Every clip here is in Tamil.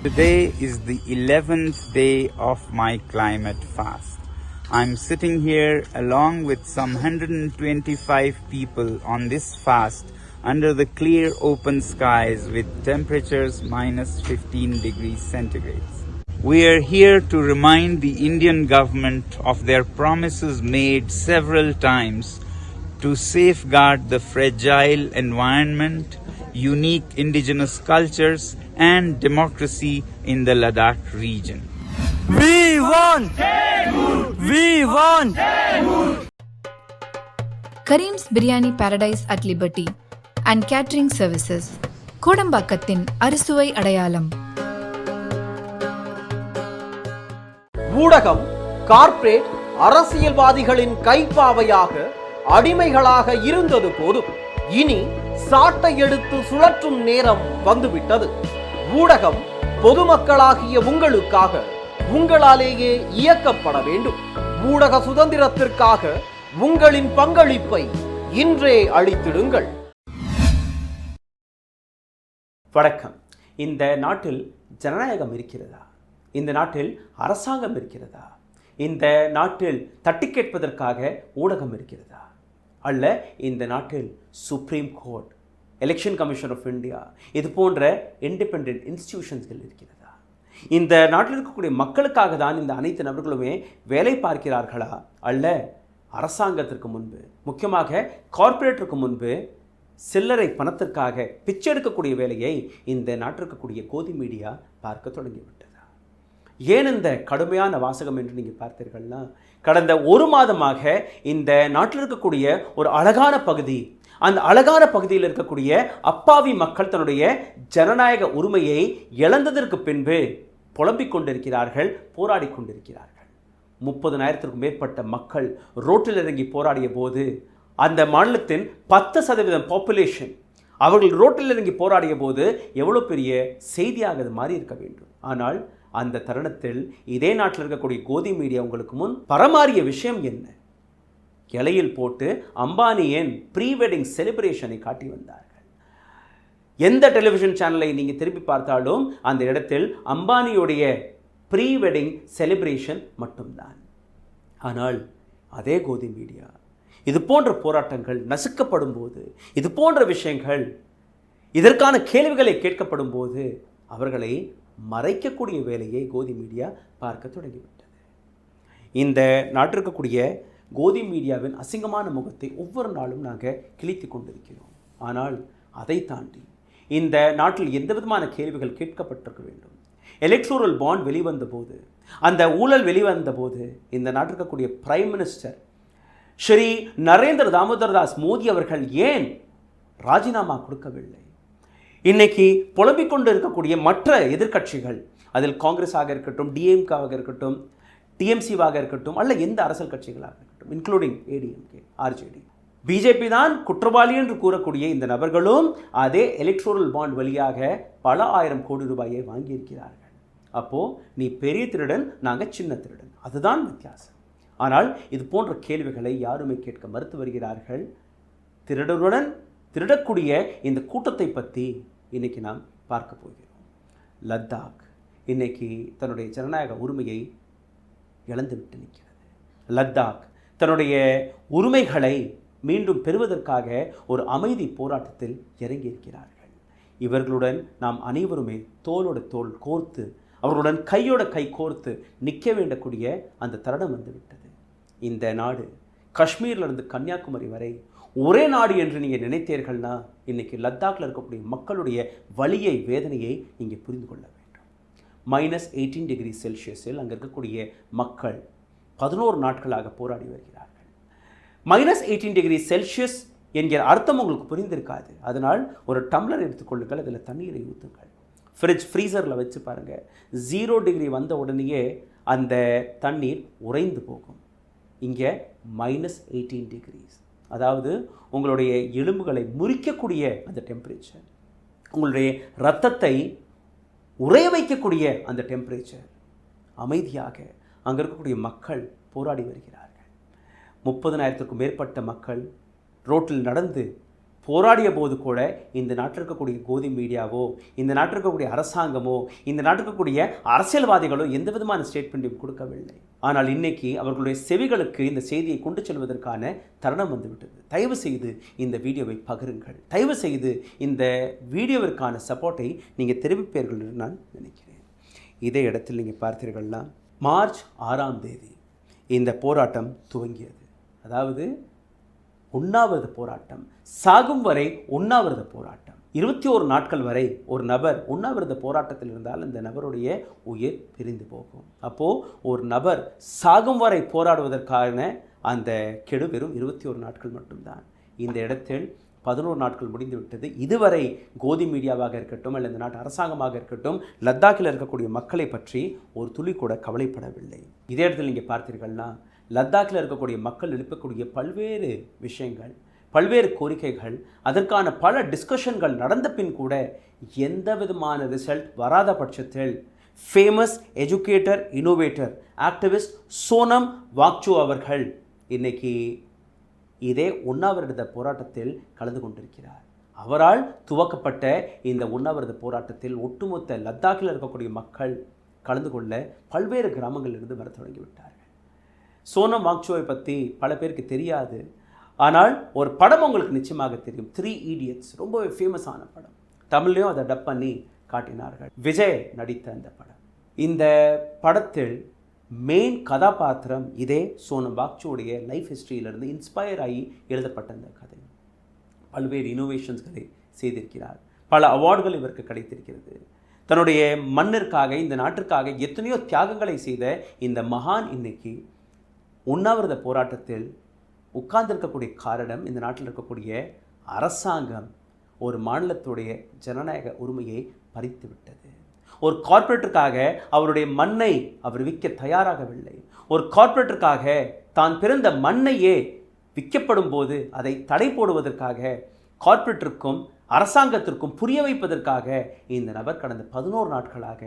Today is the 11th day of my climate fast. I'm sitting here along with some 125 people on this fast under the clear open skies with temperatures minus 15 degrees centigrade. We are here to remind the Indian government of their promises made several times to safeguard the fragile environment, unique indigenous cultures and democracy in the Ladakh region. We want! We want! Kareem's Biryani Paradise at Liberty and Catering Services. கோடம்பாக்கத்தின் அறுசுவை அடையாளம். ஊடகம் கார்ப்பரேட் அரசியல்வாதிகளின் கைப்பாவையாக அடிமைகளாக இருந்தது போதும். இனி சாட்டை எடுத்து சுழற்றும் நேரம் வந்துவிட்டது. ஊடகம் பொதுமக்களாகிய உங்களுக்காக உங்களாலேயே இயக்கப்பட வேண்டும். ஊடக சுதந்திரத்திற்காக உங்களின் பங்களிப்பை இன்றே அளித்திடுங்கள். வணக்கம். இந்த நாட்டில் ஜனநாயகம் இருக்கிறதா? இந்த நாட்டில் அரசாங்கம் இருக்கிறதா? இந்த நாட்டில் தட்டி கேட்பதற்காக ஊடகம் இருக்கிறதா? அல்ல இந்த நாட்டில் supreme court, election commission of India இது போன்ற இண்டிபெண்ட் இன்ஸ்டிடியூஷன்ஸ்கள் இருக்கிறதா? இந்த நாட்டில் இருக்கக்கூடிய மக்களுக்காக தான் இந்த அனைத்து நபர்களுமே வேலை பார்க்கிறார்களா? அல்ல அரசாங்கத்திற்கு முன்பு, முக்கியமாக கார்ப்பரேட்டுக்கு முன்பு சில்லறை பணத்திற்காக பிச்சை எடுக்கக்கூடிய வேலையை இந்த நாட்டிற்கக்கூடிய கோதி மீடியா பார்க்க தொடங்கிவிட்டதா? ஏன் இந்த கடுமையான வாசகம் என்று நீங்கள் பார்த்தீர்கள்னா, கடந்த ஒரு மாதமாக இந்த நாட்டில் இருக்கக்கூடிய ஒரு அழகான பகுதி, அந்த அழகான பகுதியில் இருக்கக்கூடிய அப்பாவி மக்கள் தன்னுடைய ஜனநாயக உரிமையை இழந்ததற்கு பின்பு புலம்பிக் கொண்டிருக்கிறார்கள், போராடி கொண்டிருக்கிறார்கள். 30,000க்கும் மேற்பட்ட மக்கள் ரோட்டில் இறங்கி போராடிய போது, அந்த மாநிலத்தின் 10% பாப்புலேஷன் அவர்கள் ரோட்டில் இறங்கி போராடிய போது எவ்வளோ பெரிய செய்தியாக அது மாறி இருக்க வேண்டும். ஆனால் அந்த தருணத்தில் இதே நாட்டில் இருக்கக்கூடிய கோதி மீடியா உங்களுக்கு முன் பரமாறிய விஷயம் என்ன? இலையில் போட்டு அம்பானியின் ப்ரீ வெட்டிங் செலிப்ரேஷனை காட்டி வந்தார்கள். எந்த டெலிவிஷன் சேனலை நீங்கள் திருப்பி பார்த்தாலும் அந்த இடத்தில் அம்பானியுடைய ப்ரீ வெட்டிங் செலிப்ரேஷன் மட்டும்தான். ஆனால் அதே கோதி மீடியா இது போன்ற போராட்டங்கள் நசுக்கப்படும் போது, இது போன்ற விஷயங்கள், இதற்கான கேள்விகளை கேட்கப்படும் போது அவர்களை மறைக்கக்கூடிய வேலையை கோதி மீடியா பார்க்க தொடங்கிவிட்டது. இந்த நாட்டிற்கக்கூடிய கோதி மீடியாவின் அசிங்கமான முகத்தை ஒவ்வொரு நாளும் நாங்கள் கிழித்து கொண்டிருக்கிறோம். ஆனால் அதை தாண்டி இந்த நாட்டில் எந்த விதமான கேள்விகள் கேட்கப்பட்டிருக்க வேண்டும். எலக்ட்ரோரல் பாண்ட் வெளிவந்த போது, அந்த ஊழல் வெளிவந்த போது இந்த நாட்டிற்கக்கூடிய பிரைம் மினிஸ்டர் ஸ்ரீ நரேந்திர தாமோதர் தாஸ் மோடி அவர்கள் ஏன் ராஜினாமா கொடுக்கவில்லை? இன்னைக்கு புலம்பிக் கொண்டு இருக்கக்கூடிய மற்ற எதிர்க்கட்சிகள், அதில் காங்கிரஸாக இருக்கட்டும், டிஎம்காக இருக்கட்டும், டிஎம்சிவாக இருக்கட்டும், அல்ல எந்த அரசியல் கட்சிகளாக இருக்கட்டும், இன்க்ளூடிங் ஏடிஎம்கே, ஆர்ஜேடி, பிஜேபி தான் குற்றவாளி என்று கூறக்கூடிய இந்த நபர்களும் அதே எலக்ட்ரோரல் பாண்ட் வழியாக பல ஆயிரம் கோடி ரூபாயை வாங்கியிருக்கிறார்கள். அப்போது நீ பெரிய திருடன், நாங்கள் சின்ன திருடன், அதுதான் வித்தியாசம். ஆனால் இது போன்ற கேள்விகளை யாருமே கேட்க மறுத்து வருகிறார்கள். திருடருடன் திருடக்கூடிய இந்த கூட்டத்தை பற்றி இன்றைக்கி நாம் பார்க்க போகிறோம். லத்தாக் இன்றைக்கி தன்னுடைய ஜனநாயக உரிமையை இழந்துவிட்டு நிற்கிறது. லத்தாக் தன்னுடைய உரிமைகளை மீண்டும் பெறுவதற்காக ஒரு அமைதி போராட்டத்தில் இறங்கியிருக்கிறார்கள். இவர்களுடன் நாம் அனைவருமே தோளோடு தோள் கோர்த்து, அவர்களுடன் கையோட கை கோர்த்து நிற்க வேண்டக்கூடிய அந்த தருணம் வந்துவிட்டது. இந்த நாடு காஷ்மீரிலிருந்து கன்னியாகுமரி வரை ஒரே நாடு என்று நீங்கள் நினைத்தீர்கள்னா, இன்றைக்கி லத்தாக்கில் இருக்கக்கூடிய மக்களுடைய வலியை, வேதனையை நீங்கள் புரிந்து கொள்ள வேண்டும். -18 டிகிரி செல்சியஸில் அங்கே இருக்கக்கூடிய மக்கள் 11 நாட்களாக போராடி வருகிறார்கள். -18 டிகிரி செல்சியஸ் என்கிற அர்த்தம் உங்களுக்கு புரிந்திருக்காது. அதனால் ஒரு டம்ளர் எடுத்துக்கொள்ளுங்கள், அதில் தண்ணீரை ஊற்றுங்கள், ஃப்ரீசரில் வச்சு பாருங்கள். 0 டிகிரி வந்த உடனேயே அந்த தண்ணீர் உறைந்து போகும். இங்கே -18 டிகிரிஸ், அதாவது உங்களுடைய எலும்புகளை முறிக்கக்கூடிய அந்த டெம்பரேச்சர், உங்களுடைய இரத்தத்தை உறைய வைக்கக்கூடிய அந்த டெம்பரேச்சர். அமைதியாக அங்கே இருக்கக்கூடிய மக்கள் போராடி வருகிறார்கள். 30,000க்கும் மேற்பட்ட மக்கள் ரோட்டில் நடந்து போராடிய போது கூட இந்த நாட்டில் இருக்கக்கூடிய கோதி மீடியாவோ, இந்த நாட்டில் இருக்கக்கூடிய அரசாங்கமோ, இந்த நாட்டில் இருக்கக்கூடிய அரசியல்வாதிகளோ எந்த விதமான ஸ்டேட்மெண்ட்டையும் கொடுக்கவில்லை. ஆனால் இன்னைக்கு அவர்களுடைய செவிகளுக்கு இந்த செய்தியை கொண்டு செல்வதற்கான தருணம் வந்துவிட்டது. தயவு செய்து இந்த வீடியோவை பகிருங்கள். தயவு செய்து இந்த வீடியோவிற்கான சப்போர்ட்டை நீங்கள் தெரிவிப்பீர்கள் என்று நான் நினைக்கிறேன். இதே இடத்தில் நீங்கள் பார்த்தீர்கள்னா மார்ச் 6ஆம் தேதி இந்த போராட்டம் துவங்கியது. அதாவது உண்ணாவிரத போராட்டம், சாகும் வரை உண்ணாவிரத போராட்டம். 21 நாட்கள் வரை ஒரு நபர் உண்ணாவிரத போராட்டத்தில் இருந்தால் அந்த நபருடைய உயிர் பிரிந்து போகும். அப்போது ஒரு நபர் சாகும் வரை போராடுவதற்கான அந்த கெடு வெறும் 21 நாட்கள் மட்டும்தான். இந்த இடத்தில் 11 நாட்கள் முடிந்து விட்டது. இதுவரை கோதி மீடியாவாக இருக்கட்டும் அல்லது இந்த நாட்டு அரசாங்கமாக இருக்கட்டும் லத்தாக்கில் இருக்கக்கூடிய மக்களை பற்றி ஒரு துளி கூட கவலைப்படவில்லை. இதே இடத்தில் நீங்கள் பார்த்தீர்கள்னா லத்தாக்கில் இருக்கக்கூடிய மக்கள் எழுப்பக்கூடிய பல்வேறு விஷயங்கள், பல்வேறு கோரிக்கைகள், அதற்கான பல டிஸ்கஷன்கள் நடந்த பின் கூட எந்த விதமான ரிசல்ட் வராத பட்சத்தில் famous educator, innovator, activist Sonam Wangchuk அவர்கள் இன்னைக்கு இதே உண்ணாவிரத போராட்டத்தில் கலந்து கொண்டிருக்கிறார். அவரால் துவக்கப்பட்ட இந்த உண்ணாவிரத போராட்டத்தில் ஒட்டுமொத்த லத்தாக்கில் இருக்கக்கூடிய மக்கள் கலந்து கொள்ள பல்வேறு கிராமங்களிலிருந்து வர தொடங்கிவிட்டார்கள். சோனம் வாங்சூக்கை பற்றி பல பேருக்கு தெரியாது. ஆனால் ஒரு படம் உங்களுக்கு நிச்சயமாக தெரியும், 3 Idiots. ரொம்பவே ஃபேமஸான படம். தமிழ்லையும் அதை டப் பண்ணி காட்டினார்கள். விஜய் நடித்த அந்த படம். இந்த படத்தில் மெயின் கதாபாத்திரம் இதே சோனம் வாங்சூக்குடைய லைஃப் ஹிஸ்ட்ரியிலிருந்து இன்ஸ்பயர் ஆகி எழுதப்பட்ட அந்த கதை. பல்வேறு இனோவேஷன்ஸ்களை செய்திருக்கிறார். பல அவார்டுகள் இவருக்கு கிடைத்திருக்கிறது. தன்னுடைய மண்ணிற்காக, இந்த நாட்டிற்காக எத்தனையோ தியாகங்களை செய்த இந்த மகான் இன்னைக்கு உண்ணாவிரத போராட்டத்தில் உட்கார்ந்திருக்கக்கூடிய காரணம் இந்த நாட்டில் இருக்கக்கூடிய அரசாங்கம் ஒரு மாநிலத்துடைய ஜனநாயக உரிமையை பறித்து விட்டது. ஒரு கார்ப்பரேட்டுக்காக அவருடைய மண்ணை அவர் விற்க தயாராகவில்லை. ஒரு கார்ப்பரேட்டுக்காக தான் பிறந்த மண்ணையே விற்கப்படும் போது அதை தடை போடுவதற்காக, கார்ப்பரேட்டிற்கும் அரசாங்கத்திற்கும் புரிய வைப்பதற்காக இந்த நபர் கடந்த 11 நாட்களாக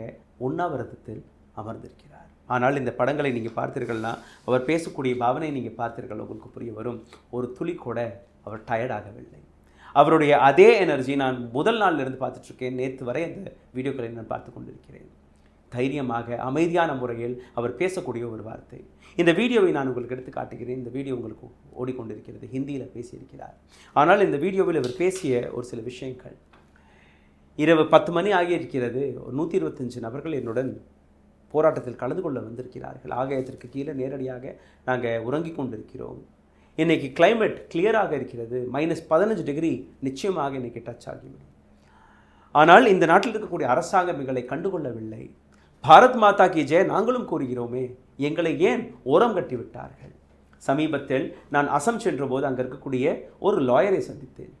உண்ணாவிரதத்தில் அமர்ந்திருக்கிறார். ஆனால் இந்த படங்களை நீங்கள் பார்த்தீர்கள்னா அவர் பேசக்கூடிய பாவனை நீங்கள் பார்த்தீர்கள், உங்களுக்கு புரிய வரும். ஒரு துளி கூட அவர் டயர்டாகவில்லை. அவருடைய அதே எனர்ஜி நான் முதல் நாளிலிருந்து பார்த்துட்ருக்கேன். நேற்று வரை அந்த வீடியோக்களை நான் பார்த்து கொண்டிருக்கிறேன். தைரியமாக அமைதியான முறையில் அவர் பேசக்கூடிய ஒரு வார்த்தை. இந்த வீடியோவை நான் உங்களுக்கு எடுத்து காட்டுகிறேன். இந்த வீடியோ உங்களுக்கு ஓடிக்கொண்டிருக்கிறது. ஹிந்தியில் பேசியிருக்கிறார். ஆனால் இந்த வீடியோவில் அவர் பேசிய ஒரு சில விஷயங்கள், இரவு 10 மணி ஆகியிருக்கிறது. 125 நபர்கள் என்னுடன் போராட்டத்தில் கலந்து கொள்ள வந்திருக்கிறார்கள். ஆகாயத்திற்கு கீழே நேரடியாக நாங்கள் உறங்கி கொண்டிருக்கிறோம். இன்றைக்கி கிளைமேட் கிளியராக இருக்கிறது. -15 டிகிரி நிச்சயமாக இன்றைக்கி டச் ஆகிவிடும். ஆனால் இந்த நாட்டில் இருக்கக்கூடிய அரசாங்கம் எங்களை கண்டுகொள்ளவில்லை. பாரத் மாதா கி ஜெய் நாங்களும் கூறுகிறோமே, எங்களை ஏன் ஓரம் கட்டிவிட்டார்கள்? சமீபத்தில் நான் அசம் சென்றபோது அங்கே இருக்கக்கூடிய ஒரு லாயரை சந்தித்தேன்.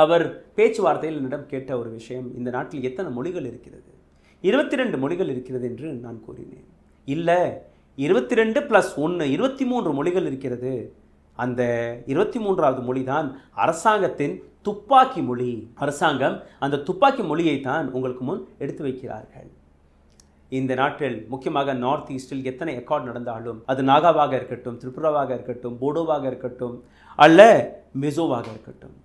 அவர் பேச்சுவார்த்தையில் என்னிடம் கேட்ட ஒரு விஷயம், இந்த நாட்டில் எத்தனை மொழிகள் இருக்கிறது? 22 மொழிகள் இருக்கிறது என்று நான் கூறினேன். இல்லை, 22 + 1 23 மொழிகள் இருக்கிறது. அந்த 23வது மொழி தான் அரசாங்கத்தின் துப்பாக்கி மொழி. அரசாங்கம் அந்த துப்பாக்கி மொழியை தான் உங்களுக்கு முன் எடுத்து வைக்கிறார்கள். இந்த நாட்டில் முக்கியமாக நார்த் ஈஸ்டில் எத்தனை எக்கார்ட் நடந்தாலும், அது நாகாவாக இருக்கட்டும், திரிபுராவாக இருக்கட்டும், போடோவாக இருக்கட்டும், அல்ல மிசோவாக இருக்கட்டும்,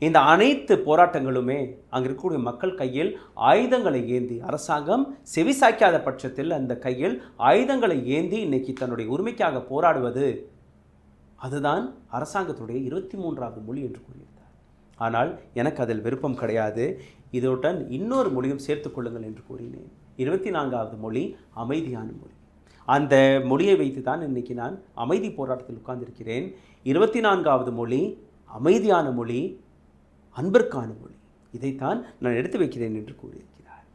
இந்த அனைத்து போராட்டங்களுமே அங்கே இருக்கக்கூடிய மக்கள் கையில் ஆயுதங்களை ஏந்தி, அரசாங்கம் செவிசாய்க்காத பட்சத்தில் அந்த கையில் ஆயுதங்களை ஏந்தி இன்னைக்கு தன்னுடைய உரிமைக்காக போராடுவது, அதுதான் அரசாங்கத்துடைய 23வது மொழி என்று கூறியிருந்தார். ஆனால் எனக்கு அதில் விருப்பம் கிடையாது. இதோடன் இன்னொரு மொழியும் சேர்த்துக் கொள்ளுங்கள் என்று கூறினேன். 24வது மொழி அமைதியான மொழி. அந்த மொழியை வைத்து தான் இன்னைக்கு நான் அமைதி போராட்டத்தில் உட்கார்ந்திருக்கிறேன். 24வது மொழி அமைதியான மொழி, அன்பிற்கான மொழி. இதைத்தான் நான் எடுத்து வைக்கிறேன் என்று கூறியிருக்கிறார்.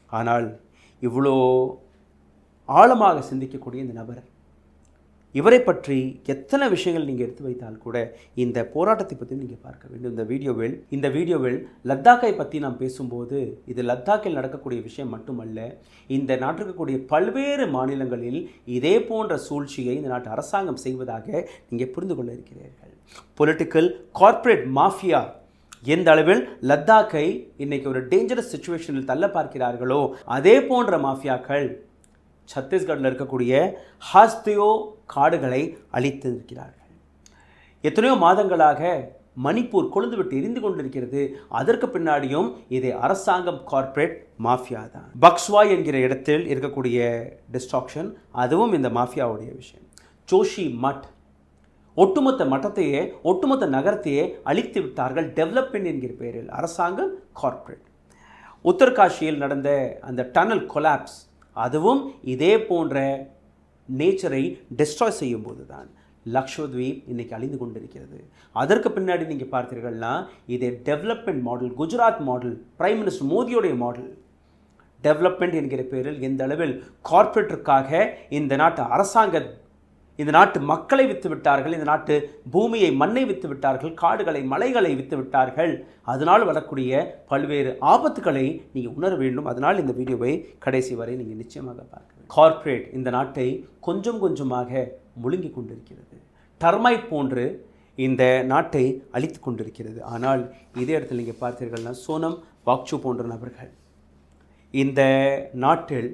ஆனால் இவ்வளோ ஆழமாக சிந்திக்கக்கூடிய இந்த நபர், இவரை பற்றி எத்தனை விஷயங்கள் நீங்கள் எடுத்து வைத்தால் கூட இந்த போராட்டத்தை பற்றி நீங்கள் பார்க்க வேண்டும். இந்த வீடியோவில் லத்தாக்கை பற்றி நாம் பேசும்போது இது லத்தாக்கில் நடக்கக்கூடிய விஷயம் மட்டுமல்ல, இந்த நாட்டிற்கக்கூடிய பல்வேறு மாநிலங்களில் இதே போன்ற சூழ்ச்சியை இந்த நாட்டு அரசாங்கம் செய்வதாக நீங்கள் புரிந்து கொள்ள இருக்கிறீர்கள். பொலிட்டிக்கல் கார்ப்பரேட் மாஃபியா எந்த அளவில் லத்தாக்கை இன்னைக்கு ஒரு டேஞ்சரஸ் சிச்சுவேஷனில் தள்ள பார்க்கிறார்களோ, அதே போன்ற மாஃபியாக்கள் சத்தீஸ்கரில் இருக்கக்கூடிய ஹாஸ்தியோ காடுகளை அழித்திருக்கிறார்கள். எத்தனையோ மாதங்களாக மணிப்பூர் கொழுந்துவிட்டு எரிந்து கொண்டிருக்கிறது. அதற்கு பின்னாடியும் இதே அரசாங்கம், கார்ப்பரேட் மாஃபியா தான். பக்ஸ்வாய் என்கிற இடத்தில் இருக்கக்கூடிய டிஸ்ட்ராக்ஷன், அதுவும் இந்த மாஃபியாவுடைய விஷயம். ஜோஷி மட் ஒட்டுமொத்த மட்டத்தையே, ஒட்டுமொத்த நகரத்தையே அழித்து விட்டார்கள் டெவலப்மெண்ட் என்கிற பெயரில். அரசாங்கம், கார்ப்பரேட். உத்தரகாஷியில் நடந்த அந்த டனல் கொலாப்ஸ், அதுவும் இதே போன்ற நேச்சரை டெஸ்ட்ராய் செய்யும் போது தான். லக்ஷத்வீப் இன்னைக்கு அழிந்து கொண்டிருக்கிறது. அதற்கு பின்னாடி நீங்கள் பார்த்தீர்கள்னா இதே development model, Gujarat model, prime minister மோடியோடைய மாடல். டெவலப்மெண்ட் என்கிற பேரில் எந்த அளவில் கார்ப்பரேட்டிற்காக இந்த நாட்டு அரசாங்க, இந்த நாட்டு மக்களை விற்று விட்டார்கள், இந்த நாட்டு பூமியை, மண்ணை விற்று விட்டார்கள், காடுகளை, மலைகளை விற்று விட்டார்கள். அதனால் வரக்கூடிய பல்வேறு ஆபத்துக்களை நீங்கள் உணர வேண்டும். அதனால் இந்த வீடியோவை கடைசி வரை நீங்கள் நிச்சயமாக பார்க்க வேண்டும். கார்ப்பரேட் இந்த நாட்டை கொஞ்சம் கொஞ்சமாக முழுங்கி கொண்டிருக்கிறது. டர்மைட் போன்று இந்த நாட்டை அழித்து கொண்டிருக்கிறது. ஆனால் இதே இடத்தில் நீங்கள் பார்த்தீர்கள்னா சோனம் வாக்சூ போன்ற நபர்கள் இந்த நாட்டில்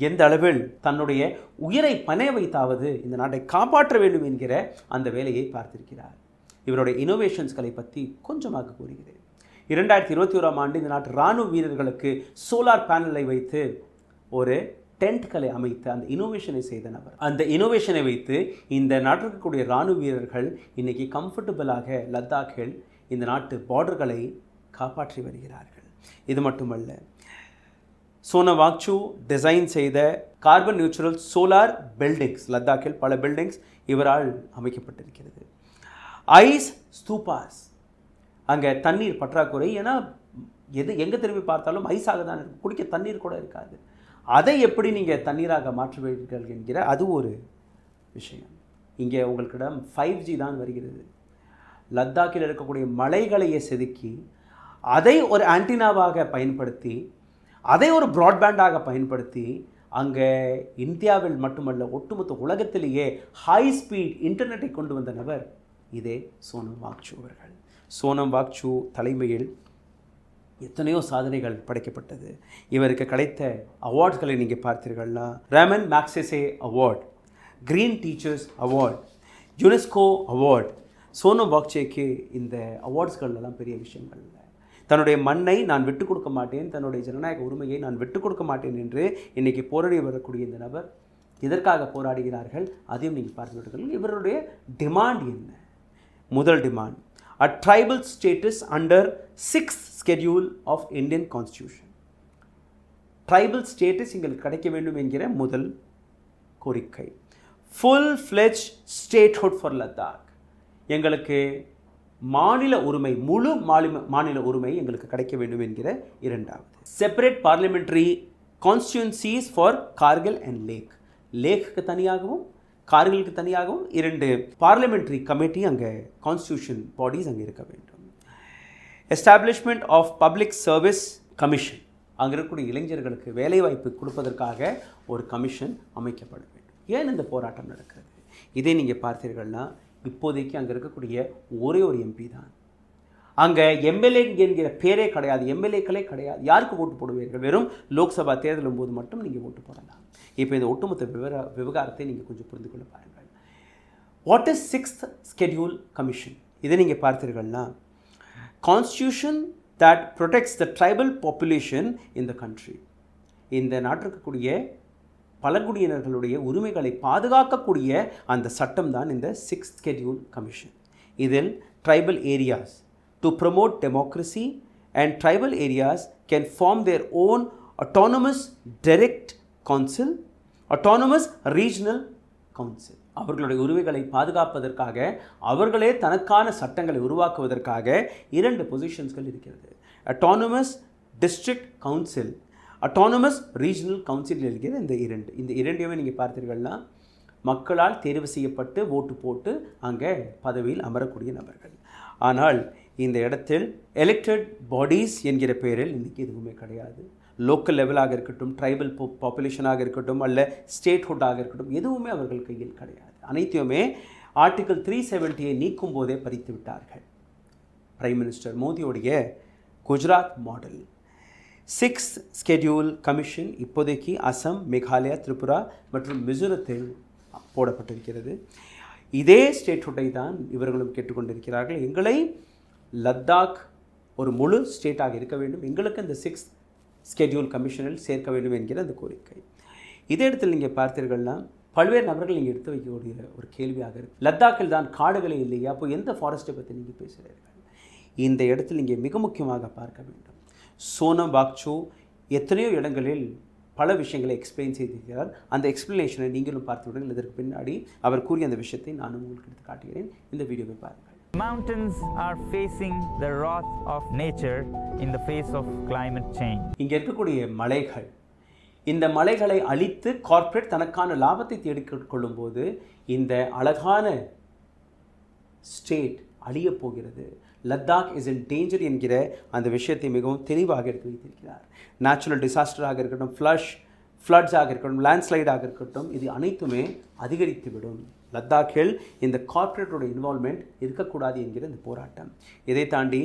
எந்த அளவில் தன்னுடைய உயிரை பணைய வைத்தாவது இந்த நாட்டை காப்பாற்ற வேண்டும் என்கிற அந்த வேலையை பார்த்திருக்கிறார். இவருடைய இனோவேஷன்ஸ்களை பற்றி கொஞ்சமாக கூறுகிறேன். 2021ஆம் ஆண்டு இந்த நாட்டு இராணுவ வீரர்களுக்கு சோலார் பேனலை வைத்து ஒரு டென்ட்களை அமைத்து அந்த இனோவேஷனை செய்த நபர். அந்த இனோவேஷனை வைத்து இந்த நாட்டிற்கு கூடிய இராணுவ வீரர்கள் இன்னைக்கு கம்ஃபர்டபுளாக லத்தாக்கில் இந்த நாட்டு பார்டர்களை காப்பாற்றி வருகிறார்கள். இது மட்டுமல்ல, சோனம் வாக்சூ டிசைன் செய்த கார்பன் நியூட்ரல் சோலார் பில்டிங்ஸ், லத்தாக்கில் பல பில்டிங்ஸ் இவரால் அமைக்கப்பட்டிருக்கிறது. ஐஸ் ஸ்தூபாஸ், அங்கே தண்ணீர் பற்றாக்குறை, ஏன்னா எங்கே திரும்பி பார்த்தாலும் ஐஸாக தான் இருக்கும், குடிக்க தண்ணீர் கூட இருக்காது. அதை எப்படி நீங்கள் தண்ணீராக மாற்றுவீர்கள் என்கிற அது ஒரு விஷயம். இங்கே உங்களுக்கிடம் 5G தான் வருகிறது. லத்தாக்கில் இருக்கக்கூடிய மலைகளையே செதுக்கி அதை ஒரு ஆன்டினாவாக பயன்படுத்தி, அதை ஒரு ப்ராட்பேண்டாக பயன்படுத்தி, அங்கே இந்தியாவில் மட்டுமல்ல ஒட்டுமொத்த உலகத்திலேயே ஹை ஸ்பீட் இன்டர்நெட்டை கொண்டு வந்த நபர் இதே சோனம் வாக்சூ அவர்கள். சோனம் வாக்சூ தலைமையில் எத்தனையோ சாதனைகள் படைக்கப்பட்டது. இவருக்கு கிடைத்த அவார்ட்ஸ்களை நீங்கள் பார்த்தீர்கள்னா Ramon Magsaysay award, green teachers award, UNESCO award. Sonam வாக்சூக்கு இந்த அவார்ட்ஸ்கள்லாம் பெரிய விஷயங்கள் இல்லை. தன்னுடைய மண்ணை நான் விட்டுக் கொடுக்க மாட்டேன், தன்னுடைய ஜனநாயக உரிமையை நான் விட்டுக் கொடுக்க மாட்டேன் என்று இன்றைக்கி போராடி வரக்கூடிய இந்த நபர் எதற்காக போராடுகிறார்கள் அதையும் நீங்கள் பார்த்துவிட்டீர்கள். இவருடைய டிமாண்ட் என்ன? முதல் demand, a tribal status under 6th schedule of Indian Constitution. Tribal status எங்களுக்கு கிடைக்க வேண்டும் என்கிற முதல் கோரிக்கை. full-fledged statehood for Ladakh, எங்களுக்கு மாநில உரிமை, முழு மாநில உரிமை எங்களுக்கு கிடைக்க வேண்டும் என்கிற இரண்டாவது. separate parliamentary constituencies for Kargil and Leh, லேக்கு தனியாகவும் கார்களுக்கு தனியாகவும் 2 பார்லிமெண்ட்ரி கமிட்டி, அங்கே கான்ஸ்டியூஷன் பாடிஸ் அங்கே இருக்க வேண்டும். Establishment of public service commission, அங்கே இருக்கக்கூடிய இளைஞர்களுக்கு வேலைவாய்ப்பு கொடுப்பதற்காக ஒரு கமிஷன் அமைக்கப்பட வேண்டும். ஏன் இந்த போராட்டம் நடக்கிறது? இதை நீங்கள் பார்த்தீர்கள்னா இப்போதைக்கு அங்கே இருக்கக்கூடிய ஒரே ஒரு எம்பி தான். அங்கே எம்எல்ஏ என்கிற பேரே கிடையாது, எம்எல்ஏக்களே கிடையாது. யாருக்கு ஓட்டு போடுவீர்கள்? வெறும் லோக்சபா தேர்தலும் போது மட்டும் நீங்கள் ஓட்டு போடலாம். இப்போ இந்த ஒட்டுமொத்த விவகாரத்தை நீங்கள் கொஞ்சம் புரிந்து கொள்ள பாருங்கள். What is 6th schedule commission? இதை நீங்கள் பார்த்தீர்கள்னா constitution that protects the tribal population in the country. இந்த நாட்டிற்கக்கூடிய பழங்குடியினர்களுடைய உரிமைகளை பாதுகாக்கக்கூடிய அந்த சட்டம் தான் இந்த 6th schedule கமிஷன். இதில் tribal areas to promote democracy and tribal areas can form their own autonomous direct council, autonomous regional council. அவர்களுடைய உரிமைகளை பாதுகாப்பதற்காக, அவர்களே தனக்கான சட்டங்களை உருவாக்குவதற்காக 2 பொசிஷன்ஸ்கள் இருக்கிறது. autonomous district council, autonomous regional council இருக்கிற இந்த இரண்டையுமே நீங்கள் பார்த்தீர்கள்னா மக்களால் தேர்வு செய்யப்பட்டு ஓட்டு போட்டு அங்கே பதவியில் அமரக்கூடிய நபர்கள். ஆனால் இந்த இடத்தில் எலெக்டட் பாடிஸ் என்கிற பெயரில் இன்றைக்கி எதுவுமே கிடையாது. லோக்கல் லெவலாக இருக்கட்டும், ட்ரைபல் பாப்புலேஷனாக இருக்கட்டும், அல்ல ஸ்டேட்ஹுட்டாக இருக்கட்டும், எதுவுமே அவர்கள் கையில் கிடையாது. அனைத்தையுமே ஆர்டிகல் 370 நீக்கும் போதே பறித்து விட்டார்கள். பிரைம் மினிஸ்டர் மோடியோடைய Gujarat model 6th schedule commission இப்போதைக்கு அசாம், மேகாலயா, திரிபுரா மற்றும் மிசோரத்தில் போடப்பட்டிருக்கிறது. இதே ஸ்டேட்ஹுட்டை தான் இவர்களும் கேட்டுக்கொண்டிருக்கிறார்கள். எங்களை லத்தாக் ஒரு முழு ஸ்டேட்டாக இருக்க வேண்டும், எங்களுக்கு இந்த 6th ஸ்கெட்யூல் கமிஷனில் சேர்க்க வேண்டும் என்கிற அந்த கோரிக்கை. இதே இடத்தில் நீங்கள் பார்த்தீர்கள்னா பல்வேறு நபர்கள் நீங்கள் எடுத்து வைக்கக்கூடிய ஒரு கேள்வியாக இருக்குது. லத்தாக்கில் தான் காடுகளே இல்லையா, அப்போ எந்த ஃபாரஸ்ட்டை பற்றி நீங்கள் பேசுகிறீர்கள்? இந்த இடத்தில் நீங்கள் மிக முக்கியமாக பார்க்க வேண்டும். சோனம் வாக்சோ எத்தனையோ இடங்களில் பல விஷயங்களை எக்ஸ்பிளைன் செய்திருக்கிறார். அந்த எக்ஸ்பிளனேஷனை நீங்களும் பார்த்து விடுங்கள். இதற்கு பின்னாடி அவர் கூறிய அந்த விஷயத்தை நானும் உங்களுக்கு எடுத்து காட்டுகிறேன். இந்த வீடியோவை பாருங்கள். Mountains are facing the wrath of nature in the face of climate change. இங்கே இருக்கக்கூடிய மலைகள், இந்த மலைகளை அழித்து கார்ப்பரேட் தனக்கான லாபத்தை தேடிக் கொள்ளும்போது இந்த அழகான ஸ்டேட் அழியப் போகிறது. லத்தாக் இஸ் இன் டேஞ்சர் என்கிற அந்த விஷயத்தை மிகவும் தெளிவாக எடுத்து வைத்திருக்கிறார். நேச்சுரல் டிசாஸ்டராக இருக்கட்டும், ஃப்ளட்ஸாக இருக்கட்டும், லேண்ட்ஸ்லைடாக இருக்கட்டும், இது அனைத்துமே அதிகரித்துவிடும். லத்தாக்கில் இந்த கார்ப்பரேட்டோட இன்வால்மெண்ட் இருக்கக்கூடாது என்கிற இந்த போராட்டம். இதை தாண்டி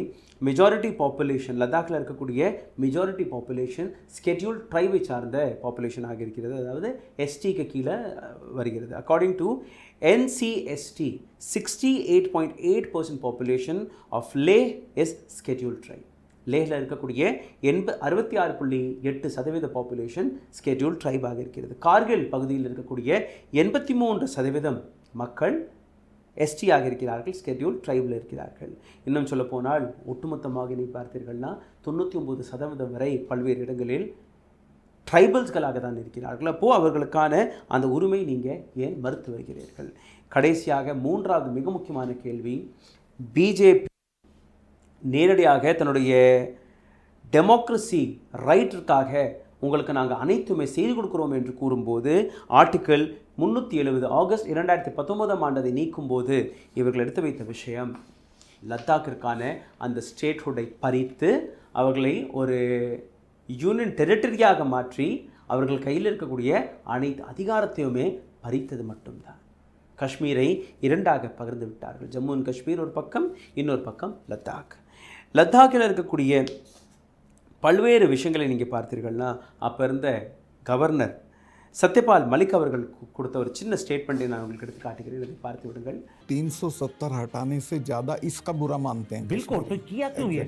மெஜாரிட்டி பாப்புலேஷன், லத்தாக்கில் இருக்கக்கூடிய மெஜாரிட்டி பாப்புலேஷன் ஸ்கெட்யூல் ட்ரைபை சார்ந்த பாப்புலேஷனாக இருக்கிறது, அதாவது எஸ்டிக்கு கீழே வருகிறது. According to NCST 68.8% population of Leh is schedule tribe. லேஹில் இருக்கக்கூடிய 66.8% பாப்புலேஷன் ஸ்கெட்யூல் ட்ரைபாக இருக்கிறது. கார்கில் பகுதியில் இருக்கக்கூடிய 83% மக்கள் எஸ்டியாக இருக்கிறார்கள், ஸ்கெட்யூல் ட்ரைபில் இருக்கிறார்கள். இன்னும் சொல்லப்போனால் ஒட்டுமொத்தமாக நீ பார்த்தீர்கள்னா 99% வரை பல்வேறு இடங்களில் ட்ரைபல்ஸ்களாக தான் இருக்கிறார்கள். அப்போது அவர்களுக்கான அந்த உரிமை நீங்கள் ஏன் மறுத்து வருகிறீர்கள்? கடைசியாக மூன்றாவது மிக முக்கியமான கேள்வி, பிஜேபி நேரடியாக தன்னுடைய டெமோக்ரஸி ரைட்டிற்காக உங்களுக்கு நாங்கள் அனைத்துமே செய்து கொடுக்குறோம் என்று கூறும்போது ஆர்டிக்கிள் 370 ஆகஸ்ட் 2019 அதை நீக்கும்போது இவர்கள் எடுத்து வைத்த விஷயம் லத்தாக்கிற்கான அந்த ஸ்டேட்ஹுட்டை பறித்து அவர்களை ஒரு யூனியன் டெரிட்டரியாக மாற்றி அவர்கள் கையில் இருக்கக்கூடிய அனைத்து அதிகாரத்தையுமே பறித்தது மட்டும்தான். காஷ்மீரை இரண்டாக பகிர்ந்து விட்டார்கள். ஜம்மு அண்ட் காஷ்மீர் ஒரு பக்கம், இன்னொரு பக்கம் லத்தாக். லத்தாக்கில் இருக்கக்கூடிய பல்வேறு விஷயங்களை நீங்கள் பார்த்தீர்கள்னா அப்போ இருந்த கவர்னர் சத்யபால் மலிக் அவர்கள் கொடுத்த ஒரு சின்ன ஸ்டேட்மெண்ட்டை நான் உங்களுக்கு எடுத்து காட்டுகிறேன், அதை பார்த்து விடுங்கள். 370 हटाने से ज़्यादा इसका बुरा मानते हैं. बिल्कुल, तो किया क्यों ये?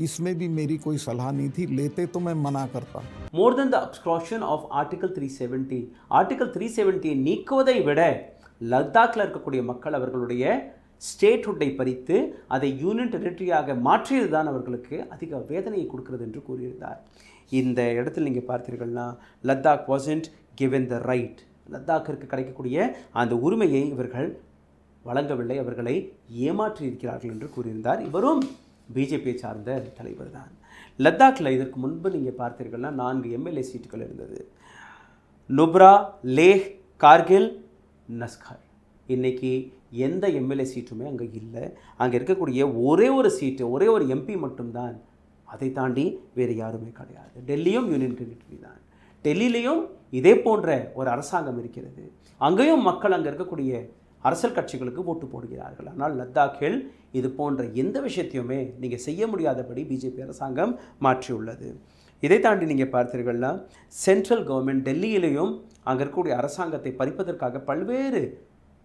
इसमें भी मेरी कोई सलाह नहीं थी, लेते तो मैं मना करता. More than the obstruction of Article 370, Article 370 நீக்குவதை விட லத்தாக்கில் இருக்கக்கூடிய மக்கள் அவர்களுடைய ஸ்டேட்ஹுட்டை பறித்து அதை யூனியன் டெரிட்டரியாக மாற்றியது தான் அவர்களுக்கு அதிக வேதனையை கொடுக்கிறது என்று கூறியிருந்தார். இந்த இடத்தில் நீங்கள் பார்த்தீர்கள்னா Ladakh wasn't given the right, லத்தாக்கிற்கு கிடைக்கக்கூடிய அந்த உரிமையை இவர்கள் வழங்கவில்லை, அவர்களை ஏமாற்றி இருக்கிறார்கள் என்று கூறியிருந்தார். இவரும் பிஜேபியை சார்ந்த தலைவர் தான். லத்தாக்கில் இதற்கு முன்பு நீங்கள் பார்த்தீர்கள்னா 4 எம்எல்ஏ சீட்டுகள் இருந்தது. நுப்ரா, லேஹ், கார்கில், நஸ்கர். இன்றைக்கி எந்த எம்எல்ஏ சீட்டுமே அங்கே இல்லை. அங்கே இருக்கக்கூடிய ஒரே ஒரு சீட்டு, ஒரே ஒரு எம்பி மட்டும்தான். அதை தாண்டி வேறு யாருமே கிடையாது. டெல்லியும் யூனியன் டெரிட்டரி தான். டெல்லியிலையும் இதே போன்ற ஒரு அரசாங்கம் இருக்கிறது. அங்கேயும் மக்கள் அங்கே இருக்கக்கூடிய அரசியல் கட்சிகளுக்கு ஓட்டு போடுகிறார்கள். ஆனால் லத்தாக்கில் இது போன்ற எந்த விஷயத்தையுமே நீங்கள் செய்ய முடியாதபடி பிஜேபி அரசாங்கம் மாற்றியுள்ளது. இதை தாண்டி நீங்கள் பார்த்தீர்கள்னா சென்ட்ரல் கவர்மெண்ட் டெல்லியிலையும் அங்கே இருக்கக்கூடிய அரசாங்கத்தை பறிப்பதற்காக பல்வேறு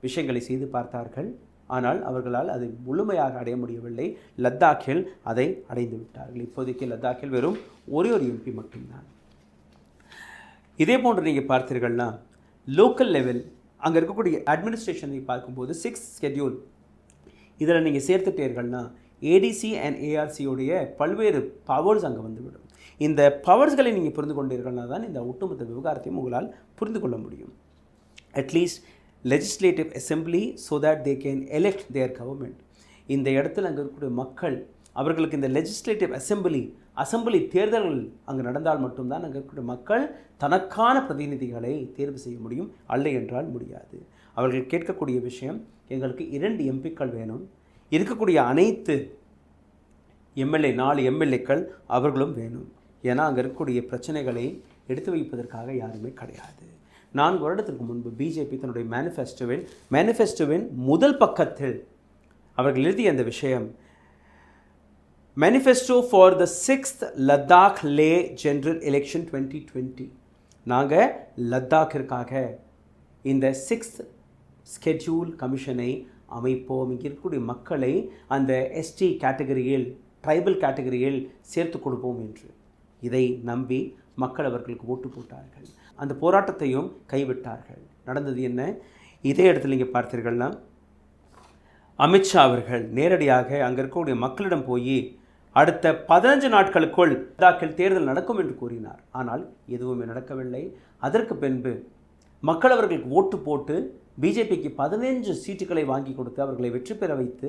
விஷயங்களை செய்து பார்த்தார்கள். ஆனால் அவர்களால் அதை முழுமையாக அடைய முடியவில்லை. லத்தாக்கில் அதை அடைந்து விட்டார்கள். இப்போதைக்கு லத்தாக்கில் வெறும் ஒரே ஒரு எம்பி மட்டும்தான். இதே போன்று நீங்கள் பார்த்தீர்கள்னா லோக்கல் லெவல் அங்கே இருக்கக்கூடிய அட்மினிஸ்ட்ரேஷனை பார்க்கும்போது 6th ஸ்கெட்யூல் இதில் நீங்கள் சேர்த்துட்டீர்கள்னா ஏடிசி அண்ட் ஏஆர்சியோடைய பல்வேறு பவர்ஸ் அங்கே வந்துவிடும். இந்த பவர்ஸ்களை நீங்கள் புரிந்து கொண்டீர்கள்னா தான் இந்த ஒட்டுமொத்த விவகாரத்தையும் உங்களால் புரிந்து கொள்ள முடியும். At least legislative assembly so that they can elect their government. இந்த இடத்துல அங்கே இருக்கக்கூடிய மக்கள் அவர்களுக்கு இந்த லெஜிஸ்லேட்டிவ் அசம்பிளி தேர்தல்கள் அங்கு நடந்தால் மட்டும்தான் அங்கே இருக்கக்கூடிய மக்கள் தனக்கான பிரதிநிதிகளை தேர்வு செய்ய முடியும், அல்ல என்றால் முடியாது. அவர்கள் கேட்கக்கூடிய விஷயம், எங்களுக்கு 2 எம்பிக்கள் வேணும், இருக்கக்கூடிய அனைத்து எம்எல்ஏ 4 எம்எல்ஏக்கள் அவர்களும் வேணும். ஏன்னா அங்கே இருக்கக்கூடிய பிரச்சனைகளை எடுத்து வைப்பதற்காக யாருமே கிடையாது. 4 வருடத்திற்கு முன்பு பிஜேபி தன்னுடைய மேனிஃபெஸ்டோவின் முதல் பக்கத்தில் அவர்கள் எழுதிய அந்த விஷயம், manifesto for the 6th Ladakh Leh general election 2020. நாங்கள் லத்தாக்கிற்காக இந்த 6th ஸ்கெட்யூல் கமிஷனை அமைப்போம், இங்கே இருக்கக்கூடிய மக்களை அந்த எஸ்டி கேட்டகரியில், ட்ரைபல் கேட்டகரியில் சேர்த்து கொடுப்போம் என்று இதை நம்பி மக்கள் அவர்களுக்கு ஓட்டு போட்டார்கள். அந்த போராட்டத்தையும் கைவிட்டார்கள். நடந்தது என்ன? இதே இடத்துல நீங்கள் பார்த்தீர்கள்னா அமித்ஷா அவர்கள் நேரடியாக அங்கே இருக்கக்கூடிய மக்களிடம் போய் அடுத்த 15 நாட்களுக்குள் லடாக்கில் தேர்தல் நடக்கும் என்று கூறினார். ஆனால் எதுவுமே நடக்கவில்லை. அதற்கு பின்பு மக்கள் அவர்களுக்கு ஓட்டு போட்டு பிஜேபிக்கு 15 சீட்டுகளை வாங்கி கொடுத்து அவர்களை வெற்றி பெற வைத்து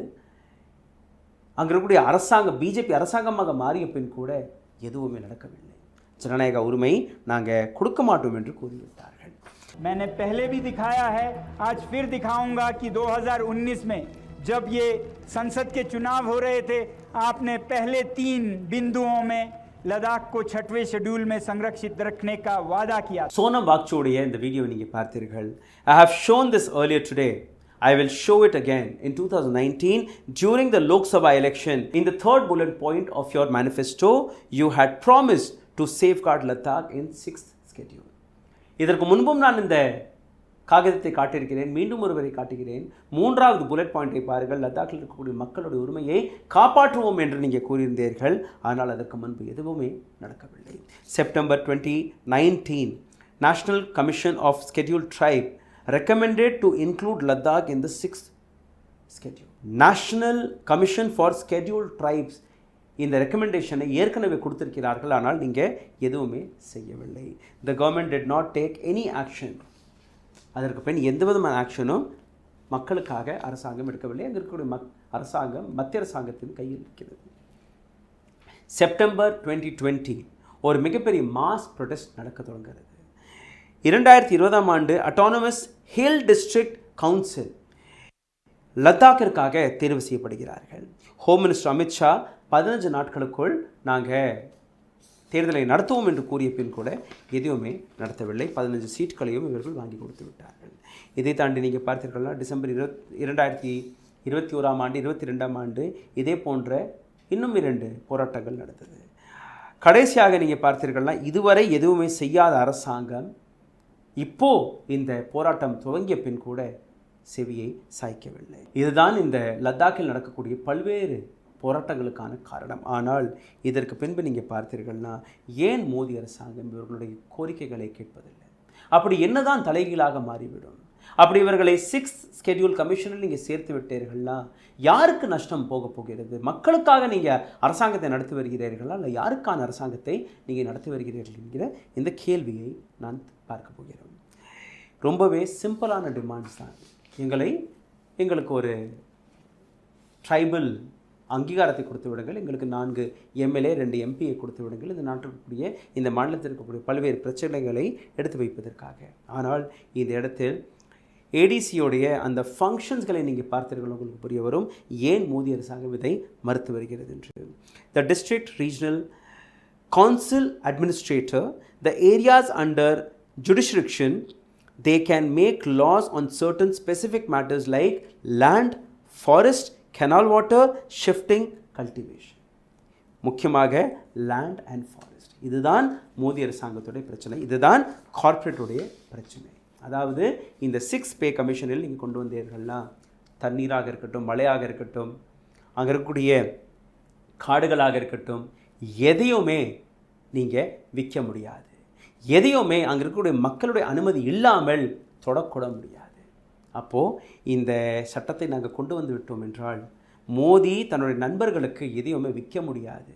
அங்கே இருக்கக்கூடிய அரசாங்கம் பிஜேபி அரசாங்கமாக மாறிய பின் கூட எதுவுமே நடக்கவில்லை. ஜனநாயக உரிமை நாங்கள் கொடுக்க மாட்டோம் என்று கூறிவிட்டார்கள். मैंने पहले भी दिखाया है, आज फिर दिखाऊंगा कि 2019 में जब ये संसद के चुनाव हो रहे थे, आपने पहले 3 बिंदुओं में लद्दाख को 6वें शेड्यूल में संरक्षित रखने का वादा किया. சோனம் வாக்சோடைய இந்த வீடியோவை நீங்கள் பார்த்தீர்கள். I have shown this earlier today. I will show it again in 2019 during the Lok Sabha election. In the third bullet point of your manifesto, you had promised to safeguard Ladakh in 6th schedule. இதற்கு முன்பும் நான் இந்த காகிதத்தை காட்டியிருக்கிறேன், மீண்டும் ஒருவரை காட்டுகிறேன். 3வது புல்லட் பாயிண்டை பாருங்கள். லத்தாக்கில் இருக்கக்கூடிய மக்களுடைய உரிமையை காப்பாற்றுவோம் என்று நீங்கள் கூறியிருந்தீர்கள். ஆனால் அதற்கு முன்பு எதுவுமே நடக்கவில்லை. September 2019 National Commission of Scheduled Tribe recommended to include Ladakh in the 6th schedule. National Commission for Scheduled Tribes இந்த ரெக்கமெண்டேஷனை ஏற்கனவே கொடுத்திருக்கிறார்கள். ஆனால் நீங்கள் எதுவுமே செய்யவில்லை. The government did not take any action. அதற்கு பின் எந்த விதமான ஆக்ஷனும் மக்களுக்காக அரசாங்கம் எடுக்கவில்லை. அங்கே இருக்கக்கூடிய அரசாங்கம் மத்திய அரசாங்கத்தின் கையில் இருக்கிறது. செப்டம்பர் 2020 ஒரு மிகப்பெரிய மாஸ் ப்ரொடெஸ்ட் நடக்க தொடங்குகிறது. 2020ஆம் ஆண்டு அட்டானமஸ் ஹில் டிஸ்ட்ரிக்ட் கவுன்சில் லத்தாக்கிற்காக தேர்வு செய்யப்படுகிறார்கள். ஹோம் மினிஸ்டர் அமித்ஷா 15 நாட்களுக்குள் நாங்கள் தேர்தலை நடத்துவோம் என்று கூறிய பின் கூட எதுவுமே நடத்தவில்லை. 15 சீட்களையும் இவர்கள் வாங்கி கொடுத்து விட்டார்கள். இதை தாண்டி நீங்கள் பார்த்தீர்கள்னா டிசம்பர் 2021ஆம் ஆண்டு 22ஆம் ஆண்டு இதே போன்ற இன்னும் 2 போராட்டங்கள் நடந்தது. கடைசியாக நீங்கள் பார்த்தீர்கள்னா இதுவரை எதுவுமே செய்யாத அரசாங்கம் இப்போ இந்த போராட்டம் துவங்கிய பின் கூட செவியை சாய்க்கவில்லை. இதுதான் இந்த லத்தாக்கில் நடக்கக்கூடிய பல்வேறு போராட்டங்களுக்கான காரணம். ஆனால் இதற்கு பின்பு நீங்கள் பார்த்தீர்கள்னா ஏன் மோடி அரசாங்கம் இவர்களுடைய கோரிக்கைகளை கேட்பதில்லை? அப்படி என்னதான் தலைகீழாக மாறிவிடும்? அப்படி இவர்களை 6th ஸ்கெடியூல் கமிஷனில் நீங்கள் சேர்த்து விட்டீர்கள்னா யாருக்கு நஷ்டம் போக போகிறது? மக்களுக்காக நீங்கள் அரசாங்கத்தை நடத்தி வருகிறீர்களா, இல்லை யாருக்கான அரசாங்கத்தை நீங்கள் நடத்தி வருகிறீர்கள் என்கிற இந்த கேள்வியை நான் பார்க்க போகிறோம். ரொம்பவே சிம்பிளான டிமாண்ட்ஸ் தான். எங்களுக்கு ஒரு ட்ரைபல் அங்கீகாரத்தை கொடுத்து விடுங்கள், எங்களுக்கு 4 MLA 2 MPயை கொடுத்து விடுங்கள், இந்த நாட்டிற்குரிய இந்த மாநிலத்தில் இருக்கக்கூடிய பல்வேறு பிரச்சனைகளை எடுத்து வைப்பதற்காக. ஆனால் இந்த இடத்தில் ஏடிசியோடைய அந்த ஃபங்க்ஷன்ஸ்களை நீங்கள் பார்த்தீர்கள், உங்களுக்கு புரிய வரும் ஏன் மோடி அரசாங்கம் இதை மறுத்து வருகிறது என்று. The district regional council administrator, the areas under jurisdiction, they can make laws on certain specific matters like land, forest, canal water, shifting, cultivation. முக்கியமாக land and forest. இதுதான் மோடி அரசாங்கத்துடைய பிரச்சனை, இதுதான் கார்ப்பரேட்டுடைய பிரச்சனை. அதாவது இந்த 6 பே கமிஷனில் நீங்கள் கொண்டு வந்தீர்கள்னா தண்ணீராக இருக்கட்டும், மழையாக இருக்கட்டும், அங்கே இருக்கக்கூடிய காடுகளாக இருக்கட்டும், எதையுமே நீங்கள் விற்க முடியாது. எதையுமே அங்கே இருக்கக்கூடிய மக்களுடைய அனுமதி இல்லாமல் தொடக்கூட முடியாது. அப்போது இந்த சட்டத்தை நாங்கள் கொண்டு வந்து விட்டோம் என்றால் மோடி தன்னுடைய நண்பர்களுக்கு எதையுமே விற்க முடியாது.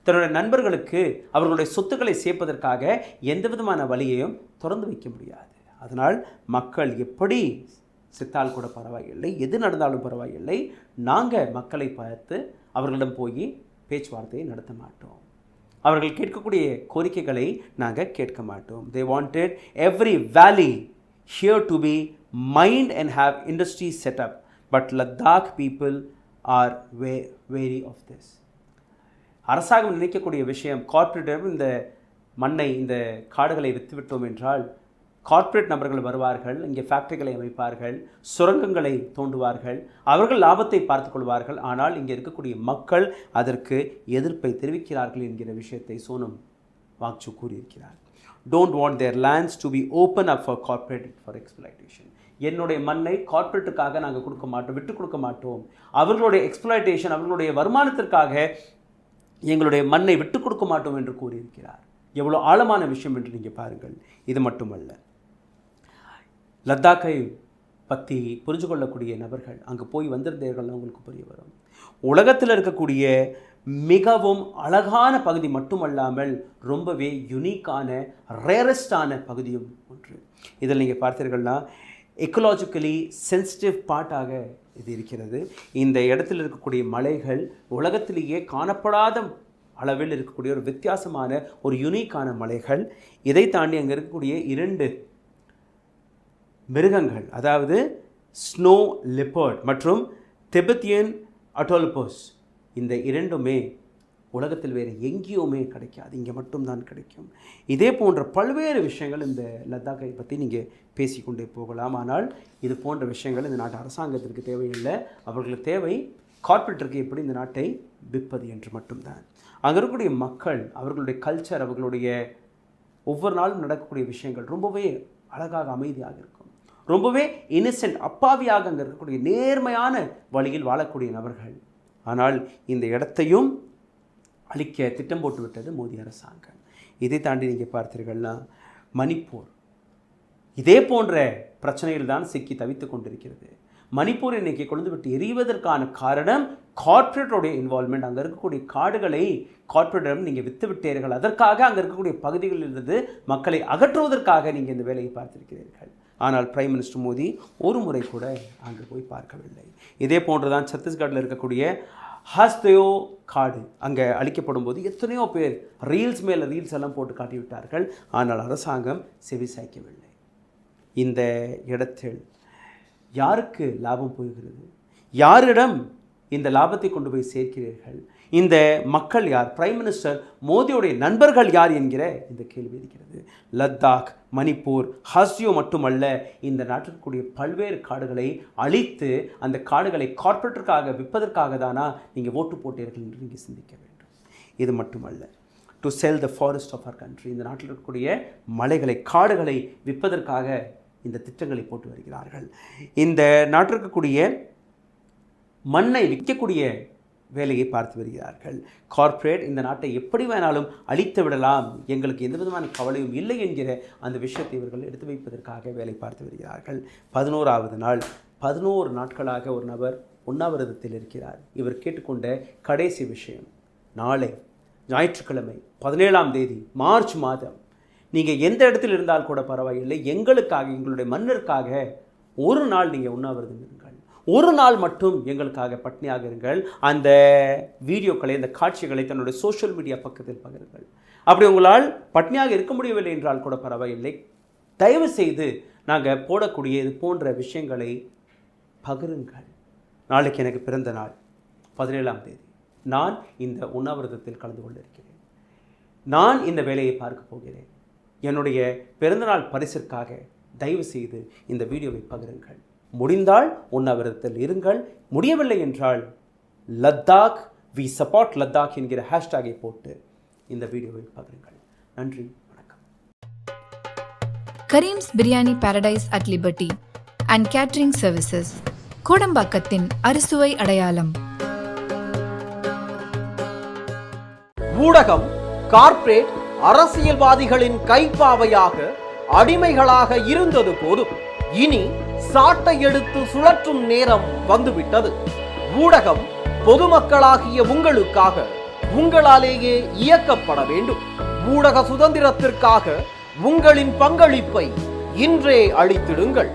தன்னுடைய நண்பர்களுக்கு அவர்களுடைய சொத்துக்களை சேர்ப்பதற்காக எந்த விதமான வழியையும் திறந்து வைக்க முடியாது. அதனால் மக்கள் எப்படி செத்தால் கூட பரவாயில்லை, எது நடந்தாலும் பரவாயில்லை, நாங்கள் மக்களை பார்த்து அவர்களிடம் போய் பேச்சுவார்த்தையை நடத்த மாட்டோம். அவர்கள் கேட்கக்கூடிய கோரிக்கைகளை நாங்கள் கேட்க மாட்டோம். They wanted every valley here to be mined and have industry set up. But Ladakh people are wary of this. அரசாங்கம் நினைக்கக்கூடிய விஷயம், கார்ப்பரேட் இந்த மண்ணை இந்த காடுகளை விற்றுவிட்டோம் என்றால் கார்ப்பரேட் நபர்கள் வருவார்கள், இங்கே ஃபேக்டரிகளை அமைப்பார்கள், சுரங்கங்களை தோண்டுவார்கள், அவர்கள் லாபத்தை பார்த்துக் கொள்வார்கள். ஆனால் இங்கே இருக்கக்கூடிய மக்கள் அதற்கு எதிர்ப்பை தெரிவிக்கிறார்கள் என்கிற விஷயத்தை சோனம் வாங்சூ கூறியிருக்கிறார். Don't want their lands to be open up for corporate for exploitation. என்னுடைய மண்ணை கார்ப்பரேட்டுக்காக நாங்கள் கொடுக்க மாட்டோம், விட்டு கொடுக்க மாட்டோம். அவர்களுடைய எக்ஸ்ப்ளாய்டேஷன், அவர்களுடைய வருமானத்திற்காக எங்களுடைய மண்ணை விட்டு கொடுக்க மாட்டோம் என்று கூறியிருக்கிறார். எவ்வளோ ஆழமான விஷயம் என்று நீங்கள் பாருங்கள். இது மட்டுமல்ல, லத்தாக்கை பற்றி புரிஞ்சு கொள்ளக்கூடிய நபர்கள் அங்கே போய் வந்திருந்தீர்கள் உங்களுக்கு புரிய வரும். உலகத்தில் இருக்கக்கூடிய மிகவும் அழகான பகுதி மட்டுமல்லாமல் ரொம்பவே யுனிக்கான ரேரஸ்டான பகுதியும் ஒன்று. இதில் நீங்கள் பார்த்தீர்கள்னா எக்கலாஜிக்கலி சென்சிட்டிவ் பார்ட்டாக இது இருக்கிறது. இந்த இடத்தில் இருக்கக்கூடிய மலைகள் உலகத்திலேயே காணப்படாத அளவில் இருக்கக்கூடிய ஒரு வித்தியாசமான ஒரு யுனிக்கான மலைகள். இதை தாண்டி அங்கே இருக்கக்கூடிய 2 மிருகங்கள், அதாவது ஸ்னோ லெப்பர்ட் மற்றும் திபெத்தியன் அட்டோலபஸ், இந்த 2மே உலகத்தில் வேறு எங்கேயுமே கிடைக்காது, இங்கே மட்டும்தான் கிடைக்கும். இதே போன்ற பல்வேறு விஷயங்கள் இந்த லத்தாக்கை பற்றி நீங்கள் பேசிக்கொண்டே போகலாம். ஆனால் இது போன்ற விஷயங்கள் இந்த நாட்டு அரசாங்கத்திற்கு தேவையில்லை. அவர்களுக்கு தேவை கார்ப்பரேட்டிற்கு எப்படி இந்த நாட்டை விற்பது என்று மட்டும்தான். அங்கே இருக்கக்கூடிய மக்கள், அவர்களுடைய கல்ச்சர், அவர்களுடைய ஒவ்வொரு நாளும் நடக்கக்கூடிய விஷயங்கள் ரொம்பவே அழகாக அமைதியாக இருக்கும். ரொம்பவே இன்னசென்ட், அப்பாவியாக அங்கே இருக்கக்கூடிய நேர்மையான வழியில் வாழக்கூடிய நபர்கள். ஆனால் இந்த இடத்தையும் அழிக்க திட்டம் போட்டு விட்டது மோடி அரசாங்கம். இதை தாண்டி நீங்கள் பார்த்தீர்கள்னா மணிப்பூர் இதே போன்ற பிரச்சனையில் தான் சிக்கி தவித்து கொண்டிருக்கிறது. மணிப்பூர் இன்னைக்கு கொழுந்து விட்டு எரிவதற்கான காரணம் கார்ப்பரேட்டோடைய இன்வால்மெண்ட். அங்கே இருக்கக்கூடிய காடுகளை கார்ப்பரேட்டிடம் நீங்கள் விற்று விட்டீர்கள். அதற்காக அங்கே இருக்கக்கூடிய பகுதிகளில் இருந்து மக்களை அகற்றுவதற்காக நீங்கள் இந்த வேலையை பார்த்திருக்கிறீர்கள். ஆனால் பிரைம் மினிஸ்டர் மோடி ஒரு முறை கூட அங்கே போய் பார்க்கவில்லை. இதே போன்று தான் சத்தீஸ்கட்டில் இருக்கக்கூடிய ஹஸ்தயோ காடு அங்கே அழிக்கப்படும் போது எத்தனையோ பேர் ரீல்ஸ் மேலே ரீல்ஸ் எல்லாம் போட்டு காட்டிவிட்டார்கள். ஆனால் அரசாங்கம் செவி சாய்க்கவில்லை. இந்த இடத்தில் யாருக்கு லாபம் போகிறது? யாரிடம் இந்த லாபத்தை கொண்டு போய் சேர்க்கிறீர்கள்? இந்த மக்கள் யார்? பிரைம் மினிஸ்டர் மோடியுடைய நண்பர்கள் யார் என்கிற இந்த கேள்வி இருக்கிறது. லத்தாக், மணிப்பூர், ஹஸ்தியோ மட்டுமல்ல, இந்த நாட்டிற்குரிய பல்வேறு காடுகளை அழித்து அந்த காடுகளை கார்ப்பரேட்டிற்காக விற்பதற்காக தானா நீங்கள் ஓட்டு போட்டீர்கள் என்று நீங்கள் சிந்திக்க வேண்டும். இது மட்டுமல்ல, to sell the forest of our country, இந்த நாட்டில் இருக்கக்கூடிய மலைகளை, காடுகளை விற்பதற்காக இந்த திட்டங்களை போட்டு வருகிறார்கள். இந்த நாட்டில் இருக்கக்கூடிய மண்ணை விற்கக்கூடிய வேலையை பார்த்து வருகிறார்கள். கார்ப்பரேட் இந்த நாட்டை எப்படி வேணாலும் அழித்து விடலாம், எங்களுக்கு எந்த விதமான கவலையும் இல்லை என்கிற அந்த விஷயத்தை இவர்கள் எடுத்து வைப்பதற்காக வேலை பார்த்து வருகிறார்கள். 11வது நாள், 11 நாட்களாக ஒரு நபர் உண்ணாவிரதத்தில் இருக்கிறார். இவர் கேட்டுக்கொண்ட கடைசி விஷயம், நாளை ஞாயிற்றுக்கிழமை 17ஆம் தேதி மார்ச் மாதம் நீங்கள் எந்த இடத்தில் இருந்தால் கூட பரவாயில்லை, எங்களுக்காக, எங்களுடைய மண்ணிற்காக ஒரு நாள் நீங்கள் உண்ணாவிரதம் இருங்கள், ஒரு நாள் மட்டும் எங்களுக்காக பட்னியாக இருங்கள். அந்த வீடியோக்களை, அந்த காட்சிகளை தன்னுடைய சோஷியல் மீடியா பக்கத்தில் பகிருங்கள். அப்படி உங்களால் பட்னியாக இருக்க முடியவில்லை என்றால் கூட பரவாயில்லை, தயவு செய்து நாங்கள் போடக்கூடிய இது போன்ற விஷயங்களை பகிருங்கள். நாளைக்கு எனக்கு பிறந்த நாள் 17ஆம் தேதி. நான் இந்த உண்ணாவிரதத்தில் கலந்து கொள்ள இருக்கிறேன். நான் இந்த வேலையை பார்க்க போகிறேன். என்னுடைய பிறந்தநாள் பரிசிற்காக தயவு செய்து இந்த வீடியோவை பகிருங்கள். முடிந்தால் உண்ணாவிரதத்தில் இருங்கள், முடியவில்லை என்றால் லத்தாக் வி சப்போர்ட் லத்தாக் என்கிற ஹேஷ்டாகை போட்டு இந்த வீடியோவை பகிருங்கள். நன்றி, வணக்கம். Karim's biryani paradise at liberty and catering services, கோடம்பாக்கத்தின் அறுசுவை அடையாளம். ஊடகம், கார்ப்பரேட், அரசியல்வாதிகளின் கைப்பாவையாக, அடிமைகளாக இருந்தது போதும். இனி சாட்டை எடுத்து சுழற்றும் நேரம் வந்துவிட்டது. ஊடகம் பொதுமக்களாகிய உங்களுக்காக, உங்களாலேயே இயக்கப்பட வேண்டும். ஊடக சுதந்திரத்திற்காக உங்களின் பங்களிப்பை இன்றே அளித்திடுங்கள்.